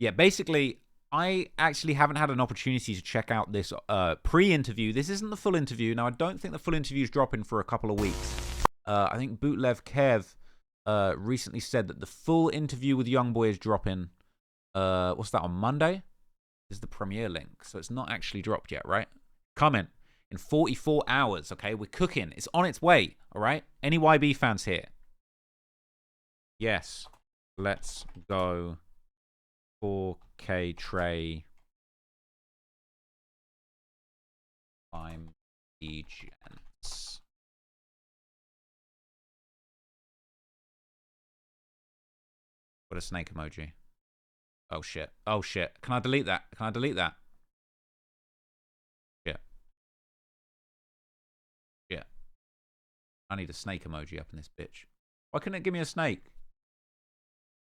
Yeah, basically, I actually haven't had an opportunity to check out this pre-interview. This isn't the full interview. Now, I don't think the full interview is dropping for a couple of weeks. I think Bootlev Kev recently said that the full interview with Youngboy is dropping. What's that, on Monday? This is the premiere link, so it's not actually dropped yet, right? Coming in 44 hours, okay? We're cooking. It's on its way, all right? Any YB fans here? Yes. Let's go. 4K tray. I'm agents. What a snake emoji. Oh shit. Oh shit. Can I delete that? Can I delete that? Shit. Shit. I need a snake emoji up in this bitch. Why couldn't it give me a snake?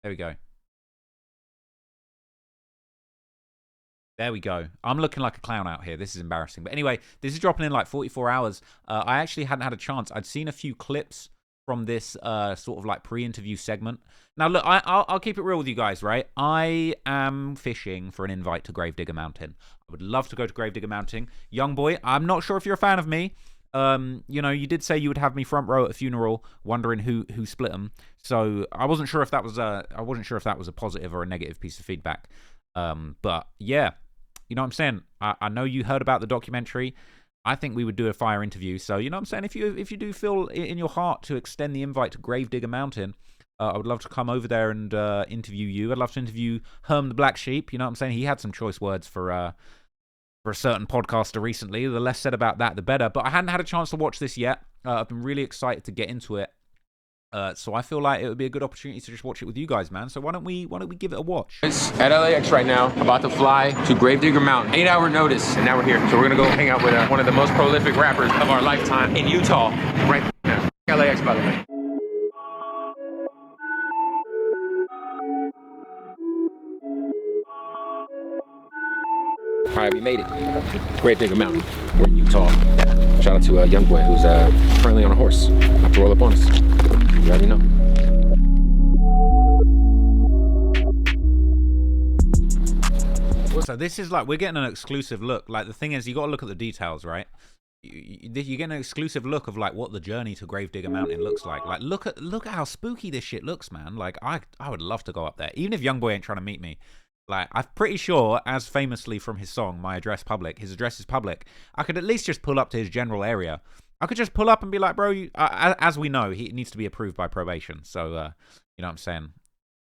There we go. There we go. I'm looking like a clown out here. This is embarrassing. But anyway, this is dropping in like 44 hours. I actually hadn't had a chance. I'd seen a few clips from this sort of like pre-interview segment. Now, look, I'll keep it real with you guys, right? I am fishing for an invite to Gravedigger Mountain. I would love to go to Gravedigger Mountain. Youngboy, I'm not sure if you're a fan of me. You know, you did say you would have me front row at a funeral, wondering who split them. So I wasn't sure if that was a positive or a negative piece of feedback. But yeah. You know what I'm saying? I know you heard about the documentary. I think we would do a fire interview. So, you know what I'm saying? If you do feel in your heart to extend the invite to Gravedigger Mountain, I would love to come over there and interview you. I'd love to interview Herm the Black Sheep. You know what I'm saying? He had some choice words for a certain podcaster recently. The less said about that, the better. But I hadn't had a chance to watch this yet. I've been really excited to get into it. So I feel like it would be a good opportunity to just watch it with you guys, man. So why don't we give it a watch? It's at LAX right now, about to fly to Gravedigger Mountain. 8-hour notice, and now we're here. So we're gonna go hang out with one of the most prolific rappers of our lifetime in Utah, right now. LAX, by the way. All right, we made it. Gravedigger Mountain. We're in Utah. Shout out to Youngboy, who's currently on a horse. About to roll up on us. You already know. So this is like, we're getting an exclusive look. Like, the thing is, you got to look at the details, right? You get an exclusive look of like what the journey to Gravedigger Mountain looks like. Like, look at how spooky this shit looks, man. Like, I would love to go up there, even if Youngboy ain't trying to meet me. Like, I'm pretty sure, as famously from his song, his address is public, I could at least just pull up to his general area. I could just pull up and be like, bro, as we know, he needs to be approved by probation. So, you know what I'm saying?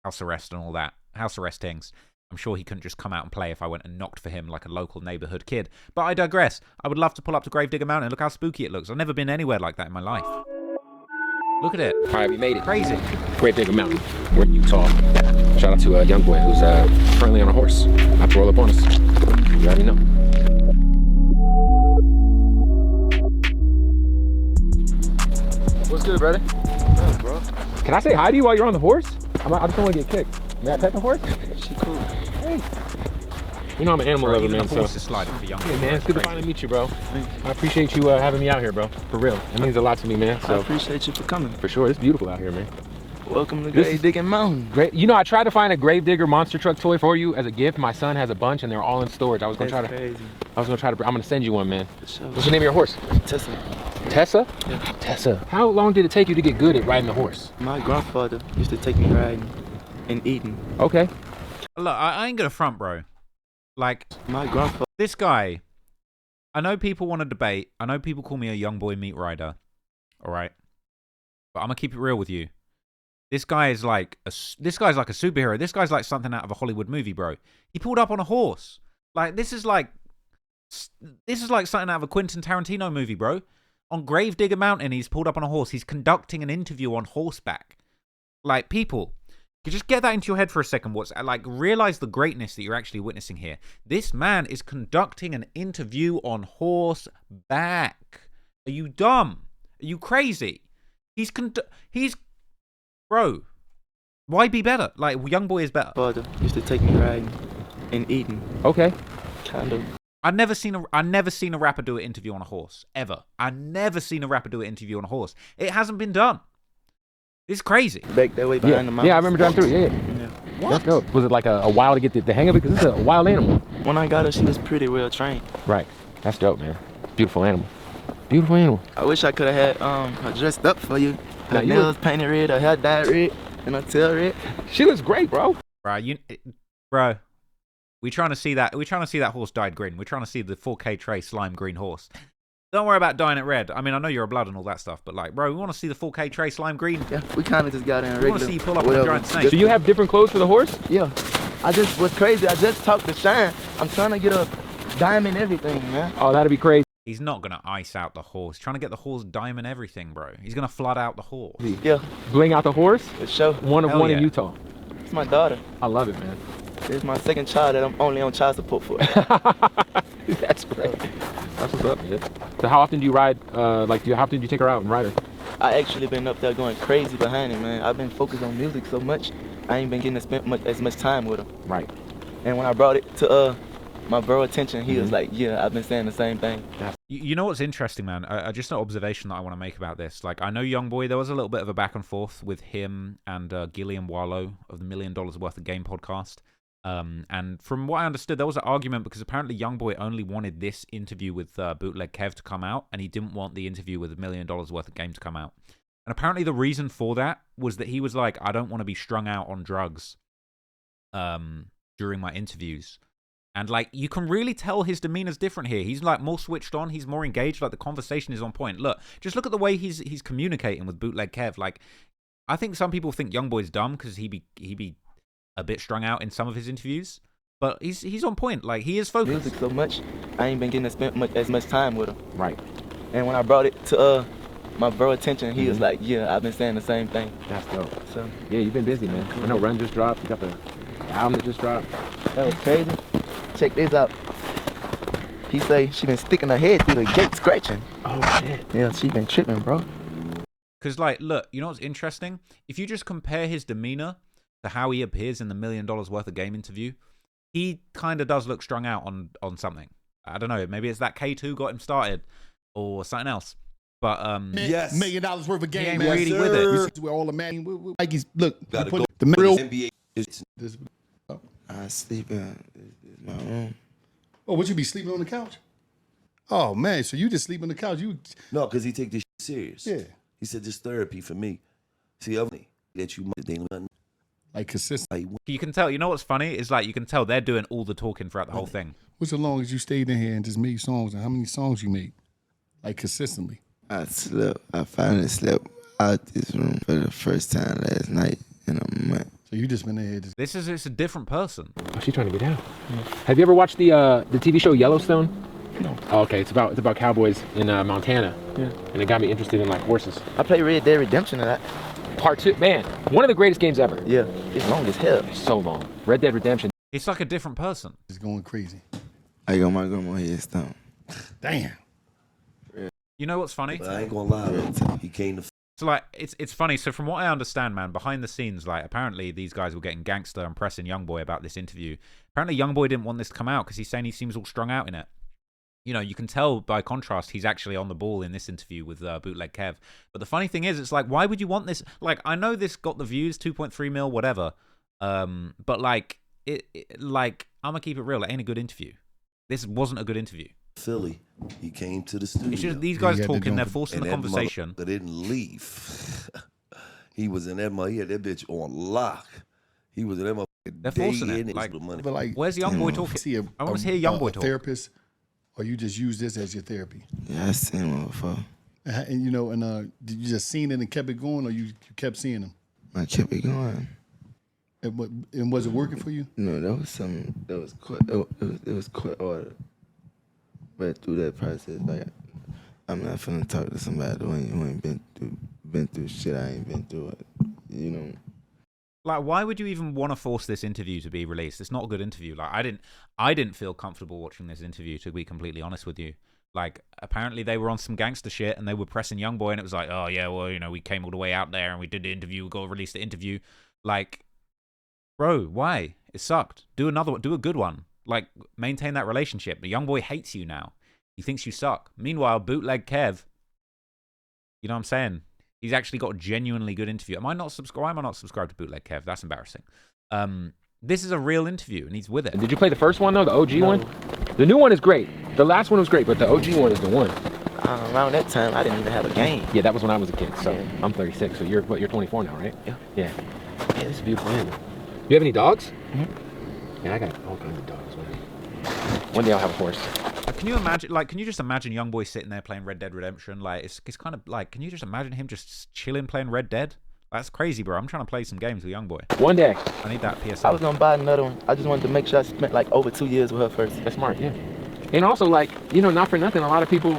House arrest and all that. House arrest things. I'm sure he couldn't just come out and play if I went and knocked for him like a local neighborhood kid. But I digress. I would love to pull up to Gravedigger Mountain. Look how spooky it looks. I've never been anywhere like that in my life. Look at it. All right, we made it. Crazy. Gravedigger Mountain. We're in Utah. Shout out to Youngboy, who's currently on a horse. About to roll up on us. You already know. What's good, brother? Good, bro. Can I say hi to you while you're on the horse? I just don't want to get kicked. May I pet the horse? She cool. Hey. You know I'm an animal lover, man. The horse is sliding for young. Hey, man, it's good to finally meet you, bro. I appreciate you having me out here, bro. For real. It means a lot to me, man. I appreciate you for coming. For sure. It's beautiful out here, man. Welcome to Gravedigger Mountain. Great. You know, I tried to find a Gravedigger monster truck toy for you as a gift. My son has a bunch, and they're all in storage. I'm gonna send you one, man. Sure. What's the name of your horse? Tessa. Tessa? Yeah. Tessa. How long did it take you to get good at riding the horse? My grandfather used to take me riding in Eden. Okay. Look, I ain't gonna front, bro. Like, My grandfather. this guy, I know people want to debate. I know people call me a young boy meat rider. All right. But I'm gonna keep it real with you. This guy's like a superhero. This guy's like something out of a Hollywood movie, bro. He pulled up on a horse. Like, this is like something out of a Quentin Tarantino movie, bro. On Gravedigger Mountain, he's pulled up on a horse. He's conducting an interview on horseback. Like, people, you just get that into your head for a second. Realize the greatness that you're actually witnessing here. This man is conducting an interview on horseback. Are you dumb? Are you crazy? Bro, why be better? Like, Youngboy is better. Father used to take me riding in Eden. Okay. Kind of. I've never seen a rapper do an interview on a horse, ever. I've never seen a rapper do an interview on a horse. It hasn't been done. It's crazy. Back that way behind the mountain. Yeah, I remember driving through. Yeah. That's dope. Was it like a while to get the hang of it? Because it's a wild animal. When I got her, she was pretty well trained. Right. That's dope, man. Beautiful animal. Beautiful animal. I wish I could have had her dressed up for you. Her Now, nails painted red, her hair dyed red, and her tail red. She looks great, bro. Bro, we trying to see that horse dyed green. We're trying to see the 4K Trey slime green horse. Don't worry about dyeing it red. I mean, I know you're a blood and all that stuff, but like, bro, we want to see the 4K Trey slime green. Yeah, we kind of just got in regular. We want to see you pull up on a giant snake. So you have different clothes for the horse? Yeah. I just was crazy. I just talked to Shine. I'm trying to get a diamond everything, man. Oh, that'd be crazy. He's not going to ice out the horse. He's trying to get the horse diamond everything, bro. He's going to flood out the horse. Yeah. Bling out the horse? For sure. One of Hell one yeah. in Utah. It's my daughter. I love it, man. It's my second child that I'm only on child support for. That's great. That's what's up, man. So how often do you ride, how often do you take her out and ride her? I actually been up there going crazy behind it, man. I've been focused on music so much, I ain't been getting to spend as much time with her. Right. And when I brought it to my bro attention, he was like, yeah, I've been saying the same thing. You know what's interesting, man? Just an observation that I want to make about this. Like, I know Youngboy, there was a little bit of a back and forth with him and Gillian Wallow of the $1 Million Worth of Game podcast. And from what I understood, there was an argument because apparently Youngboy only wanted this interview with Bootleg Kev to come out, and he didn't want the interview with $1 Million Worth of Game to come out. And apparently the reason for that was that he was like, I don't want to be strung out on drugs during my interviews. And like, you can really tell his demeanor's different here. He's like more switched on. He's more engaged. Like, the conversation is on point. Look, just look at the way he's communicating with Bootleg Kev. Like, I think some people think Youngboy's dumb because he be a bit strung out in some of his interviews, but he's on point. Like, he is focused. Music so much, I ain't been getting to spend as much time with her. Right. And when I brought it to my bro attention, he was like, yeah, I've been saying the same thing. That's dope. So Yeah, you've been busy, man. I know Run just dropped. You got the album that just dropped. that was crazy. Check this out. He say she been sticking her head through the gate scratching. Oh, shit. Yeah, she been tripping, bro. Because, like, look, you know what's interesting? If you just compare his demeanor to how he appears in the $1 Million Worth of Game interview, he kind of does look strung out on something. I don't know. Maybe it's that K2 got him started or something else. But Yes. $1 million worth of game, he ain't man. really with it. Where all the man, like he's look, Gotta put go. the real. NBA is This, I sleep in my room. oh, would you be sleeping on the couch? Oh man, so you just sleep on the couch? You no, because he take this shit serious. yeah, He said this therapy for me. See, other that you they nothing. like consistent. Like, you can tell, you know what's funny? Is like, you can tell they're doing all the talking throughout the whole thing. What's the longest you stayed in here and just made songs, and how many songs you made, like consistently? I finally slept out this room for the first time last night in a month. So you just been in here just It's a different person. Oh, she's trying to get out. Have you ever watched the TV show Yellowstone? No. Oh, okay, it's about cowboys in Montana. Yeah. And it got me interested in like horses. I play Red Dead Redemption and that. Part 2, man, one of the greatest games ever. Yeah, it's long as hell. It's so long. Red Dead Redemption. It's like a different person. going crazy. I got my grandma headstone. Damn. You know what's funny? but I ain't gonna lie, he came to So like, it's funny. So from what I understand, man, behind the scenes, like, apparently these guys were getting gangster and pressing Youngboy about this interview. Apparently Youngboy didn't want this to come out because he's saying he seems all strung out in it. You know, you can tell by contrast he's actually on the ball in this interview with Bootleg Kev. But the funny thing is, it's like, why would you want this? Like, I know this got the views, 2.3 mil, whatever. But like, like, I'm gonna keep it real. It ain't a good interview. This wasn't a good interview. Philly. He came to the studio. It's just these guys Yeah, he had to talking. do They're it. forcing the that conversation. motherfucker didn't leave. He was in that mother. He had that bitch on lock. He was in that motherfucker. They're forcing it, day in like- with money. But like, Where's Youngboy talking? see I want to hear Youngboy talk. therapist, or you just use this as your therapy. Yeah, I seen him before. And you know, and did you just seen it and kept it going, or you kept seeing him? I kept it going. And was it working for you? No, that was something that was court. It was court order. But through that process, like, I'm not finna talk to somebody who ain't been through shit I ain't been through. You know. Like, why would you even want to force this interview to be released? It's not a good interview. Like, I didn't feel comfortable watching this interview, to be completely honest with you. Like, apparently they were on some gangster shit and they were pressing Youngboy, and it was like, oh yeah, well, you know, we came all the way out there and we did the interview, we got to release the interview. Like, bro, why? It sucked. Do another one. Do a good one. Like, maintain that relationship. The Youngboy hates you now. He thinks you suck. Meanwhile, Bootleg Kev, you know what I'm saying? He's actually got a genuinely good interview. Why am I not subscribed to Bootleg Kev? That's embarrassing. This is a real interview, and he's with it. Did you play the first one though, the OG one? The new one is great. The last one was great, but the OG one is the one. Around that time, I didn't even have a game. Yeah, that was when I was a kid. So Yeah. I'm 36. So you're 24 now, right? Yeah. Yeah. Yeah, it's a beautiful animal. You have any dogs? Yeah, I got all kinds of dogs, man. One day I'll have a horse. Can you imagine? Like, can you just imagine Youngboy sitting there playing Red Dead Redemption? Like, it's kind of like, can you just imagine him just chilling playing Red Dead? That's crazy, bro. I'm trying to play some games with Youngboy. One day. I need that PSN. I was gonna buy another one. I just wanted to make sure I spent like over 2 years with her first. That's smart, yeah. And also, like, you know, not for nothing, a lot of people,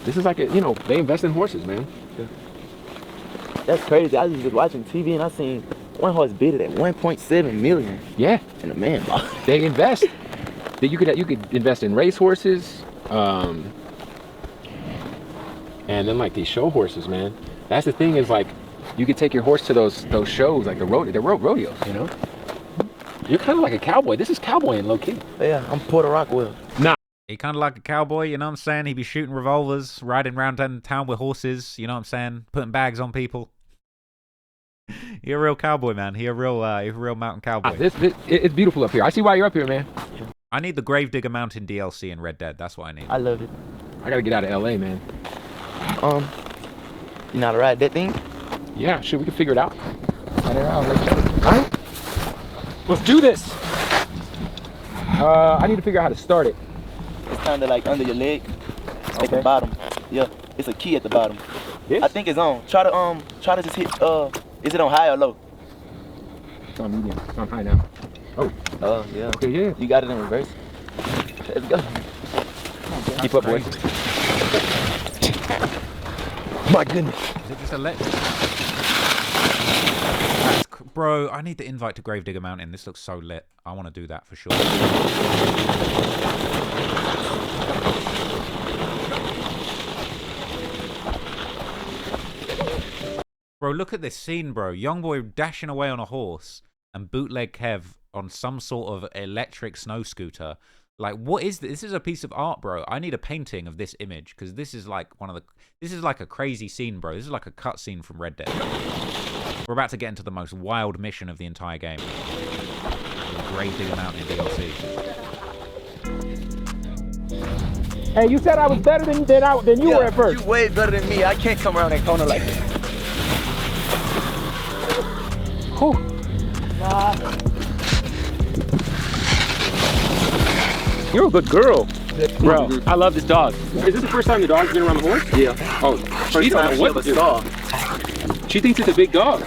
this is like, you know, they invest in horses, man. That's crazy. I was just watching TV and I seen one horse bid it at 1.7 million. Yeah. And the man bought it. They invest. That you could invest in race horses, and then like these show horses, man. That's the thing is like, you could take your horse to those shows, like the rodeos, you know. You're kind of like a cowboy. This is cowboying low key. Yeah, I'm Puerto Rockwell. Nah. He kind of like a cowboy, you know what I'm saying? He'd be shooting revolvers, riding around town with horses, you know what I'm saying? Putting bags on people. He a real cowboy, man. He a real mountain cowboy. It's beautiful up here. I see why you're up here, man. I need the Gravedigger Mountain DLC in Red Dead. That's what I need. I love it. I gotta get out of LA, man. You know how to ride that thing? Yeah, sure, we can figure it out. Ride it around, let's go. All right, let's do this. I need to figure out how to start it. It's kind of like under your leg, at the bottom. Yeah, it's a key at the bottom. This? I think it's on. Try to just hit. Is it on high or low? It's on medium. It's on high now. Oh. Oh yeah. Okay, yeah. You got it in reverse. Let's go. Keep up, boy. My goodness. Is it just electric? Bro, I need the invite to Gravedigger Mountain. This looks so lit. I want to do that for sure. Bro, look at this scene, bro. Youngboy dashing away on a horse and bootleg Kev on some sort of electric snow scooter. Like, what is this? This is a piece of art, bro. I need a painting of this image because this is like this is like a crazy scene, bro. This is like a cut scene from Red Dead. We're about to get into the most wild mission of the entire game. Gravedigger Mountain DLC. Hey, you said I was better than you were at first. You way better than me. I can't come around that corner like that. Whew. You're a good girl. Bro, I love this dog. Is this the first time the dog's been around the horse? Yeah. Oh, she don't know what to do. She thinks it's a big dog.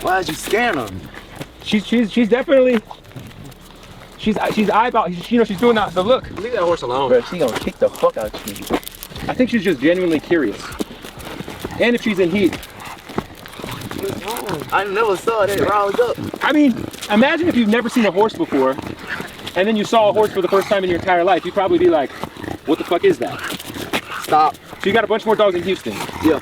Why'd you scan her? She's definitely she's eyeball. You know, she's doing that. So look, leave that horse alone. Bro, she gonna kick the fuck out of you. I think she's just genuinely curious. And if she's in heat. I never saw that round up. I mean, imagine if you've never seen a horse before, and then you saw a horse for the first time in your entire life. You'd probably be like, what the fuck is that? Stop. So you got a bunch more dogs in Houston. Yeah.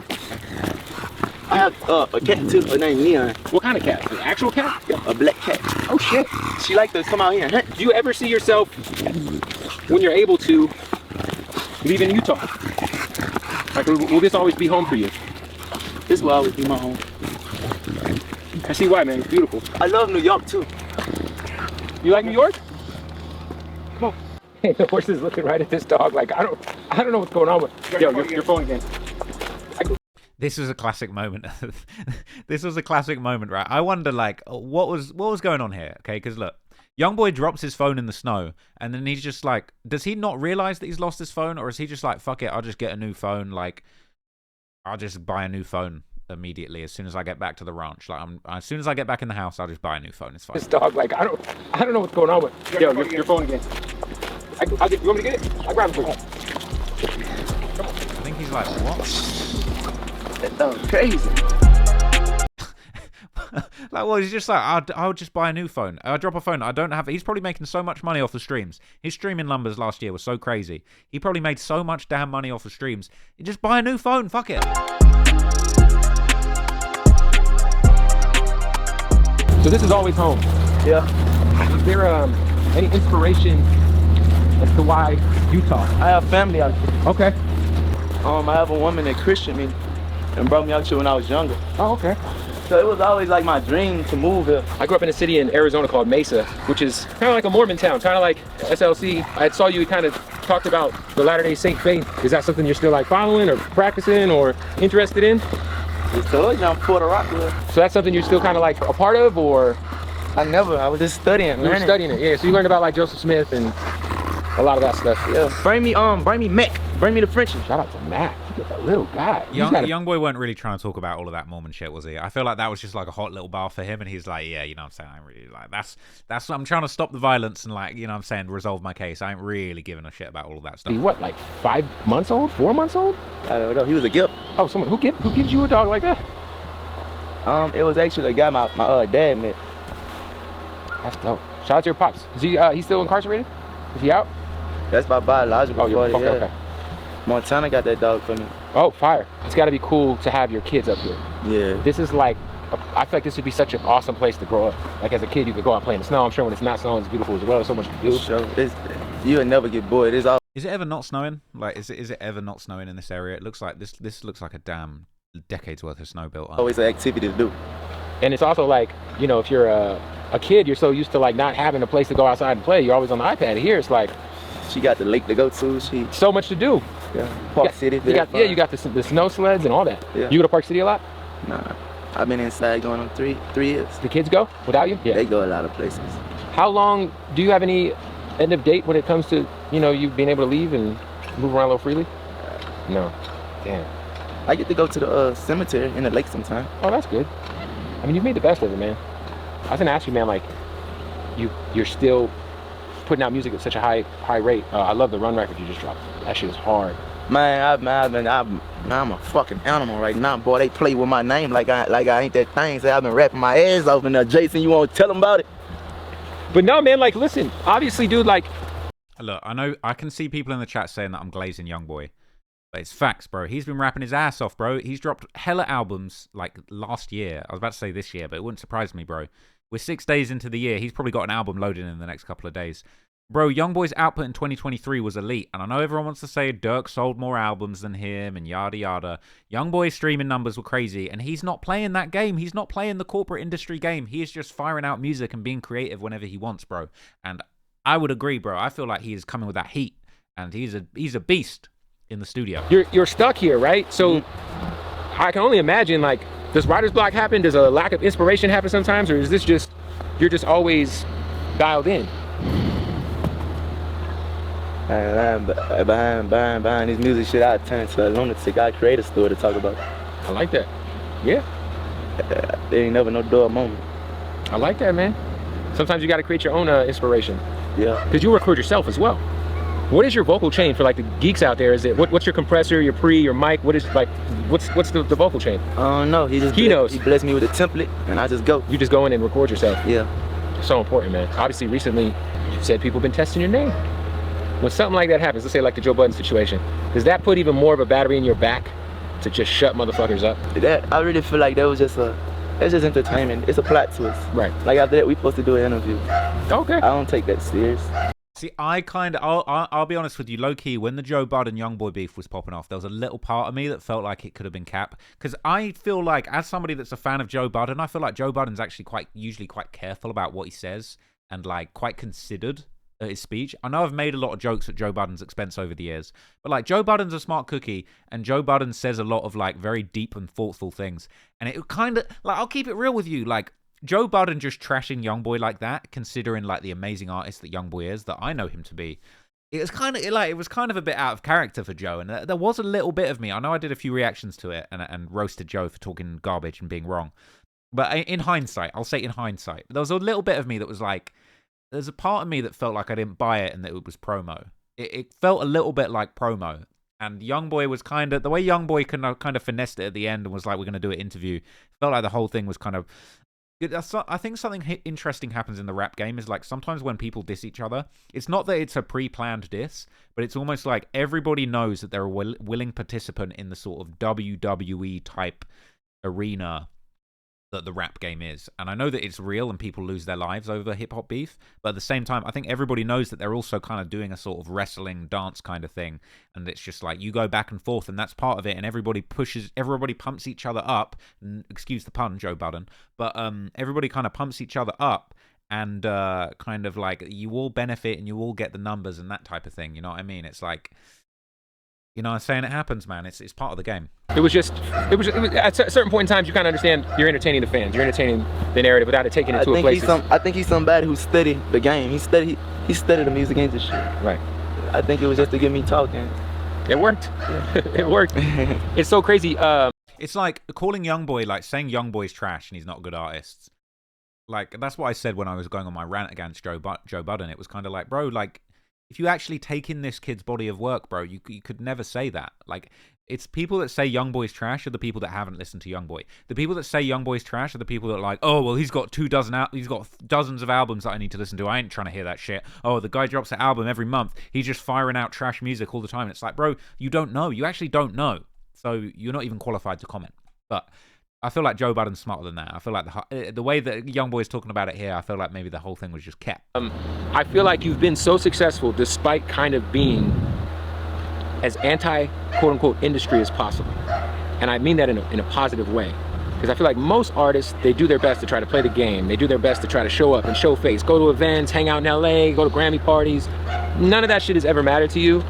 I have a cat too, her name Neon. What kind of cat? An actual cat? A black cat. Oh shit. She like to come out here and hunt. Do you ever see yourself, when you're able to, leaving Utah? Like, will this always be home for you? This will always be my home. I see why, man. It's beautiful. I love New York too. You like New York? Come on. Hey, the horse is looking right at this dog like, I don't know what's going on with. Yo, your phone again. This was a classic moment. This was a classic moment, right? I wonder, like, what was going on here? Okay, because look, Youngboy drops his phone in the snow, and then he's just like, does he not realize that he's lost his phone, or is he just like, fuck it, I'll just get a new phone, like, I'll just buy a new phone immediately as soon as I get back to the ranch. Like, as soon as I get back in the house, I'll just buy a new phone. It's fine. This dog, like, I don't know what's going on with. Yo, your phone again. You want me to get it? I'll grab it for you. I think he's like, what? That dog's crazy. Like, well, he's just like, I'll just buy a new phone. I'll drop a phone. I don't have. He's probably making so much money off the streams. His streaming numbers last year were so crazy. He probably made so much damn money off the streams. You just buy a new phone. Fuck it. So this is always home. Yeah. Is there any inspiration as to why Utah? I have family out here. Okay. I have a woman that Christian me and brought me out here when I was younger. Oh, okay. So it was always like my dream to move here. I grew up in a city in Arizona called Mesa, which is kind of like a Mormon town, kind of like SLC. I saw you kind of talked about the Latter-day Saint faith. Is that something you're still like following or practicing or interested in? Just told you I'm Puerto Rico. So that's something you're still kind of like a part of, or? I was just studying, You were studying it, yeah. So you learned about like Joseph Smith and a lot of that stuff. Yeah. Bring me Mac. Bring me the Frenchies. Shout out to Mac. Look at that little guy. Youngboy weren't really trying to talk about all of that Mormon shit, was he? I feel like that was just like a hot little bar for him, and he's like, yeah, you know what I'm saying? I ain't really like that's I'm trying to stop the violence and like, you know what I'm saying, resolve my case. I ain't really giving a shit about all of that stuff. He what, like 5 months old? 4 months old? I don't know. He was a gift. Oh, someone who gives you a dog like that? It was actually a guy my dad met. That's dope. Shout out to your pops. Is he still incarcerated? Is he out? That's my biological father. Okay. Montana got that dog for me. Oh, fire. It's got to be cool to have your kids up here. Yeah. This is like, I feel like this would be such an awesome place to grow up. Like as a kid, you could go out and play in the snow. I'm sure when it's not snowing, it's beautiful as well. There's so much to do. Sure. You would never get bored. It's all. Is it ever not snowing? Like, is it ever not snowing in this area? It looks like this looks like a damn decades worth of snow built up. Always an activity to do. And it's also like, you know, if you're a kid, you're so used to like not having a place to go outside and play. You're always on the iPad. Here, it's like she got the lake to go to. So much to do. Yeah. Park City. You got the snow sleds and all that. Yeah. You go to Park City a lot? Nah. I've been inside going on three years. The kids go without you? Yeah. They go a lot of places. How long do you have any end of date when it comes to, you know, you being able to leave and move around a little freely? No. Damn. I get to go to the cemetery in the lake sometime. Oh, that's good. I mean, you've made the best of it, man. I was gonna ask you, man, like, you're still putting out music at such a high rate. I love the Run record you just dropped. That shit is hard. Man, I'm a fucking animal right now, boy. They play with my name like I ain't that thing. Say I've been rapping my ass off, and Jason, you want to tell them about it? But no, man, like, listen, obviously, dude, like, look, I know I can see people in the chat saying that I'm glazing Youngboy, but it's facts, bro. He's been rapping his ass off, bro. He's dropped hella albums like last year. I was about to say this year, but it wouldn't surprise me, bro. We're 6 days into the year. He's probably got an album loaded in the next couple of days. Bro, Youngboy's output in 2023 was elite, and I know everyone wants to say Dirk sold more albums than him and yada yada. Youngboy's streaming numbers were crazy, and he's not playing that game. He's not playing the corporate industry game. He is just firing out music and being creative whenever he wants, bro. And I would agree, bro. I feel like he is coming with that heat, and he's a beast in the studio. You're stuck here, right? So I can only imagine, like, does writer's block happen? Does a lack of inspiration happen sometimes, or is this just you're just always dialed in? Behind this music shit, I turn to a lunatic. I create a story to talk about. I like that. Yeah. There ain't never no dull moment. I like that, man. Sometimes you got to create your own inspiration. Yeah. Because you record yourself as well. What is your vocal chain for like the geeks out there? Is it what's your compressor, your pre, your mic? What is like what's the vocal chain? I don't know. He knows. He blessed me with a template, and I just go. You just go in and record yourself. Yeah. So important, man. Obviously, recently you said people have been testing your name. When something like that happens, let's say like the Joe Budden situation, does that put even more of a battery in your back to just shut motherfuckers up? That I really feel like that was just it's just entertainment. It's a plot twist. Right. Like after that, we supposed to do an interview. Okay. I don't take that serious. See, I'll be honest with you, low key, when the Joe Budden Youngboy beef was popping off, there was a little part of me that felt like it could have been Cap. Because I feel like, as somebody that's a fan of Joe Budden, I feel like Joe Budden's actually usually quite careful about what he says and like quite considered his speech. I know I've made a lot of jokes at Joe Budden's expense over the years, but like Joe Budden's a smart cookie, and Joe Budden says a lot of like very deep and thoughtful things. And it kind of like, I'll keep it real with you, like Joe Budden just trashing Youngboy like that, considering like the amazing artist that Youngboy is, that I know him to be. It was kind of a bit out of character for Joe, and there was a little bit of me. I know I did a few reactions to it and roasted Joe for talking garbage and being wrong. But in hindsight, I'll say in hindsight, there was a little bit of me that was like, there's a part of me that felt like I didn't buy it and that it was promo. It felt a little bit like promo. And Youngboy was kind of, the way Youngboy kind of finessed it at the end and was like, we're going to do an interview, felt like the whole thing was kind of, I think something interesting happens in the rap game is like sometimes when people diss each other, it's not that it's a pre-planned diss, but it's almost like everybody knows that they're a willing participant in the sort of WWE type arena that the rap game is. And I know that it's real and people lose their lives over hip-hop beef, but at the same time, I think everybody knows that they're also kind of doing a sort of wrestling dance kind of thing, and it's just like you go back and forth, and that's part of it, and everybody pumps each other up, excuse the pun, Joe Budden, but everybody kind of pumps each other up, and kind of like you all benefit and you all get the numbers and that type of thing, you know what I mean? It's like, you know, I'm saying it happens, man. It's part of the game. It was at a certain point in time, you kind of understand you're entertaining the fans, you're entertaining the narrative without it taking it to a place. I think he's somebody who studied the game. He studied the music industry. Right. I think it was just to get me talking. It worked. It worked. It's so crazy. It's like calling Youngboy, like saying Youngboy's trash and he's not a good artist. Like, that's what I said when I was going on my rant against Joe Budden. It was kind of like, bro, like, if you actually take in this kid's body of work, bro, you could never say that. Like, it's people that say Youngboy's trash are the people that haven't listened to Youngboy. The people that say Youngboy's trash are the people that are like, oh, well, he's got he's got dozens of albums that I need to listen to. I ain't trying to hear that shit. Oh, the guy drops an album every month. He's just firing out trash music all the time. And it's like, bro, you don't know. You actually don't know. So you're not even qualified to comment. But I feel like Joe Budden's smarter than that. I feel like the way that Youngboy's talking about it here, I feel like maybe the whole thing was just kept. I feel like you've been so successful despite kind of being as anti-quote-unquote industry as possible. And I mean that in a positive way. Because I feel like most artists, they do their best to try to play the game. They do their best to try to show up and show face. Go to events, hang out in LA, go to Grammy parties. None of that shit has ever mattered to you.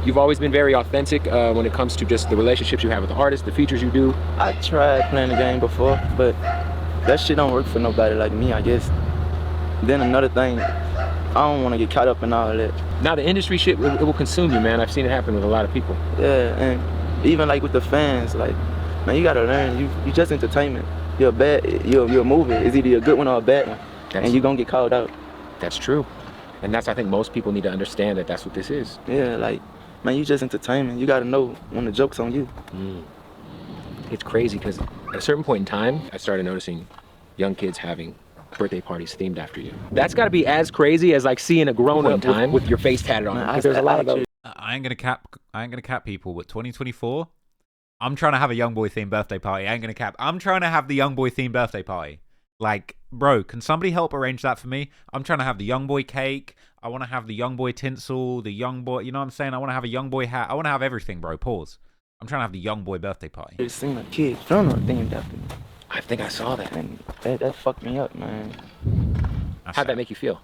You've always been very authentic when it comes to just the relationships you have with the artists, the features you do. I tried playing the game before, but that shit don't work for nobody like me, I guess. Then another thing, I don't want to get caught up in all that. Now the industry shit, it will consume you, man. I've seen it happen with a lot of people. Yeah, and even like with the fans, like, man, you gotta learn, you just entertainment. You're a movie. It's either a good one or a bad one, and you're gonna get called out. That's true. And I think most people need to understand that that's what this is. Yeah, like, man, you just entertainment. You gotta know when the joke's on you. It's crazy because at a certain point in time, I started noticing young kids having birthday parties themed after you. That's gotta be as crazy as like seeing a grown-up time with your face tatted on it. Because there's a lot of those. I ain't gonna cap people, but 2024, I'm trying to have a Youngboy themed birthday party. I ain't gonna cap. I'm trying to have the Youngboy themed birthday party. Like, bro, can somebody help arrange that for me? I'm trying to have the Youngboy cake. I want to have the Youngboy tinsel, the Youngboy, you know what I'm saying? I want to have a Youngboy hat. I want to have everything, bro. Pause. I'm trying to have the Youngboy birthday party. There's seen a kid funeral themed after me. I think I saw that. And that fucked me up, man. How'd that make you feel?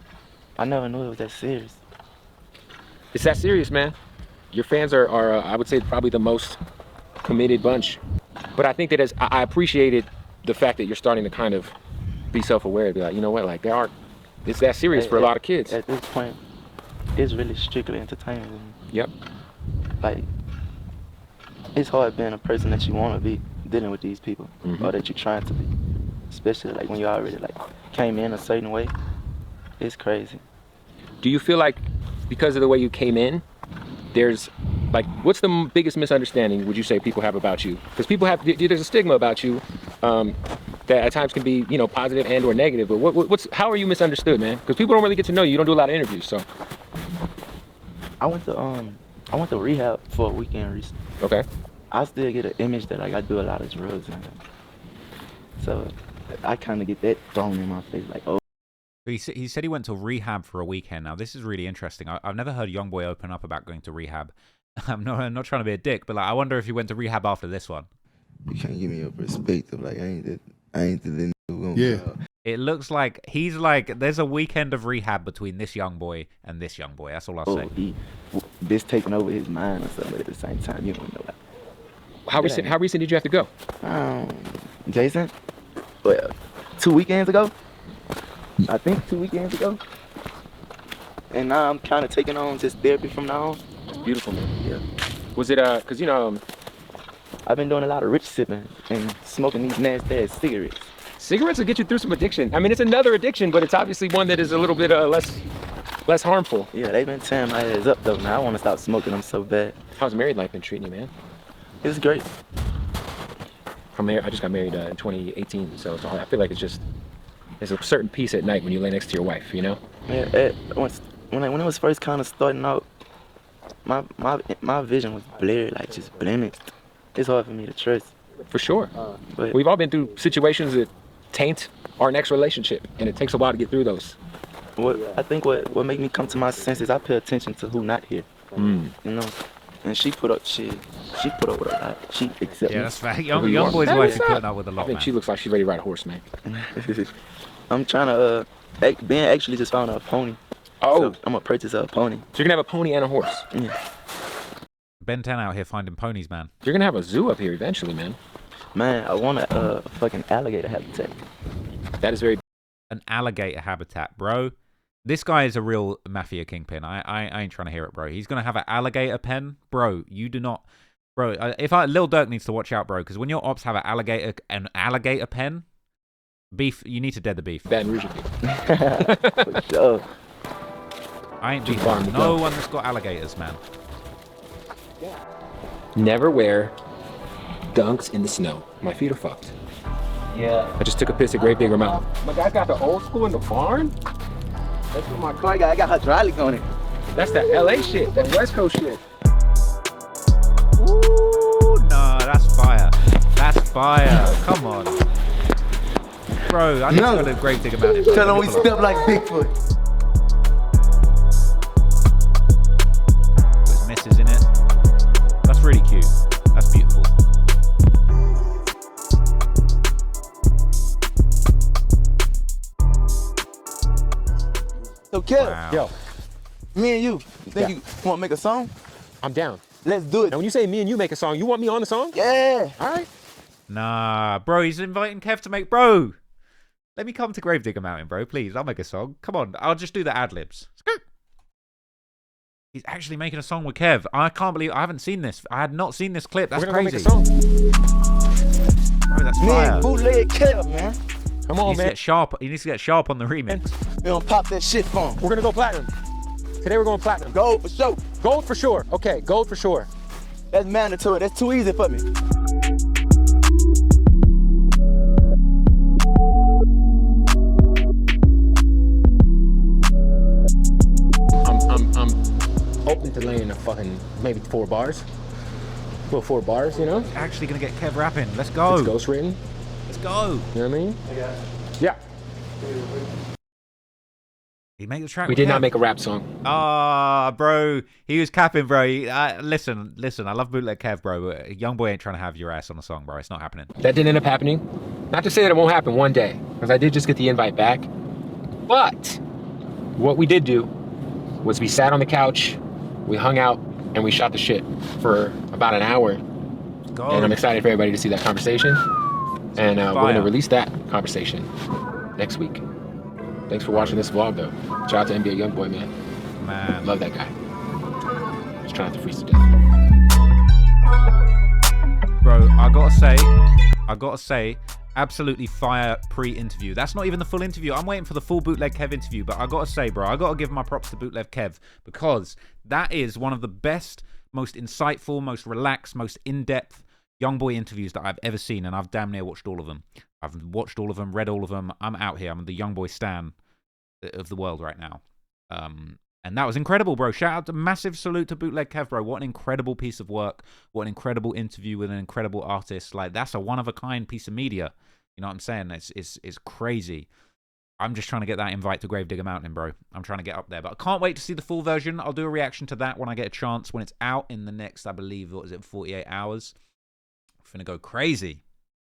I never knew it was that serious. It's that serious, man. Your fans are I would say, probably the most committed bunch. But I think that I appreciated the fact that you're starting to kind of be self-aware, be like, you know what, like it's that serious for a lot of kids. At this point, it's really strictly entertainment. Yep. Like, it's hard being a person that you want to be dealing with these people, or that you're trying to be. Especially like when you already like came in a certain way. It's crazy. Do you feel like because of the way you came in, there's like, what's the biggest misunderstanding would you say people have about you? Because there's a stigma about you that at times can be, you know, positive and or negative, but how are you misunderstood, man? Because people don't really get to know you. You don't do a lot of interviews, so. I went to rehab for a weekend recently. Okay. I still get an image that like I do a lot of drugs, and so I kind of get that thrown in my face, like, oh. He said he went to rehab for a weekend. Now, this is really interesting. I've never heard Youngboy open up about going to rehab. I'm not trying to be a dick, but like, I wonder if he went to rehab after this one. You can't give me a perspective. Like, I ain't the nigga gonna Yeah. go out. It looks like he's like, there's a weekend of rehab between this Youngboy and this Youngboy. That's all I'll say. This taking over his mind or something, but at the same time, you don't know that. How recent did you have to go? Jason? Well, 2 weekends ago. I think 2 weekends ago. And now I'm kind of taking on just therapy from now on. It's beautiful, man. Yeah. Was it, because, you know, I've been doing a lot of rich sipping and smoking these nasty ass cigarettes. cigarettes will get you through some addiction. I mean, it's another addiction, but it's obviously one that is a little bit less harmful. Yeah, they've been tearing my ass up though. Now I want to stop smoking them so bad. How's married life been treating you, man? It's great. I just got married in 2018, so I feel like there's a certain peace at night when you lay next to your wife, you know? Yeah, when it was first kind of starting out, my vision was blurred, like just blemished. It's hard for me to trust. For sure. But We've all been through situations that taint our next relationship, and it takes a while to get through those. I think what made me come to my senses, I pay attention to who not here. You know, and she put up shit. She put up with a lot. She accept Yeah, me. that's fact. Who Young you are. boy's Hey, wife what's is up? putting up with a I lot, think man. she looks like she's ready to ride a horse, man. I'm trying to. Ben actually just found a pony. Oh, So I'm gonna purchase a pony. so you're gonna have a pony and a horse. Yeah. Ben 10 out here finding ponies, man. You're gonna have a zoo up here eventually, man. Man, I want a fucking alligator habitat. That is very. An alligator habitat, bro. This guy is a real mafia kingpin. I ain't trying to hear it, bro. He's gonna have an alligator pen, bro. You do not, bro. Lil Durk needs to watch out, bro, because when your ops have an alligator pen, beef, you need to dead the beef. Baton Rouge. For sure. I ain't Too beefing far with to no go. one that's got alligators, man. Never wear dunks in the snow. My feet are fucked. Yeah. I just took a piss at Great Bigger Mountain. My guy got the old school in the barn. That's what my car got. I got hydraulic on it. That's that LA shit, that West Coast shit. Ooh, nah, that's fire. That's fire. Come on, bro. I need to go to Grave Digger Mountain. Tell them we step like Bigfoot. There's misses in it. That's really cute. That's beautiful. So, Kev, Wow. Yo, me and you think Yeah. you want to make a song? I'm down. Let's do it. Now, when you say me and you make a song, you want me on the song? Yeah. All right. Nah, bro. He's inviting Kev to make, bro. Let me come to Grave Digger Mountain, bro. Please, I'll make a song. Come on, I'll just do the ad libs. He's actually making a song with Kev. I can't believe I haven't seen this. I had not seen this clip. That's We're gonna crazy. go make a song. Bro, that's Me fire. and bootleg Kev, man. Come He on, needs to man. get sharp. He needs to get sharp on the remix. We gonna pop that shit for him. We're gonna go platinum. Today we're going platinum. Gold for sure. Gold for sure. Okay, gold for sure. That's mandatory. That's too easy for me. I'm open to laying a fucking maybe 4 bars. Well, 4 bars, you know? Actually gonna get Kev rapping. Let's go. It's ghost written. Let's go. You know what I mean? Yeah. He made the track. We with did Kev. not make a rap song. Ah, bro, he was capping, bro. Listen. I love bootleg Kev, bro. But Youngboy ain't trying to have your ass on the song, bro. It's not happening. That didn't end up happening. Not to say that it won't happen one day, because I did just get the invite back. But what we did do was we sat on the couch, we hung out, and we shot the shit for about an hour. Go. And I'm excited for everybody to see that conversation. And we're Fire. gonna release that conversation next week. Thanks for watching this vlog, though. Shout out to NBA Youngboy, man. Man. Love that guy. Just trying not to freeze to death. Bro, I gotta say, absolutely fire pre-interview. That's not even the full interview. I'm waiting for the full bootleg Kev interview, but I gotta say, bro, I gotta give my props to bootleg Kev, because that is one of the best, most insightful, most relaxed, most in-depth Youngboy interviews that I've ever seen, and I've damn near watched all of them. I've watched all of them, read all of them. I'm out here. I'm the Youngboy stan of the world right now. And that was incredible, bro. Shout out, massive salute to bootleg Kev, bro. What an incredible piece of work. What an incredible interview with an incredible artist. Like, that's a one-of-a-kind piece of media. You know what I'm saying? It's crazy. I'm just trying to get that invite to Grave Digger Mountain, bro. I'm trying to get up there. But I can't wait to see the full version. I'll do a reaction to that when I get a chance. When it's out in the next, I believe, what is it, 48 hours. I'm finna go crazy.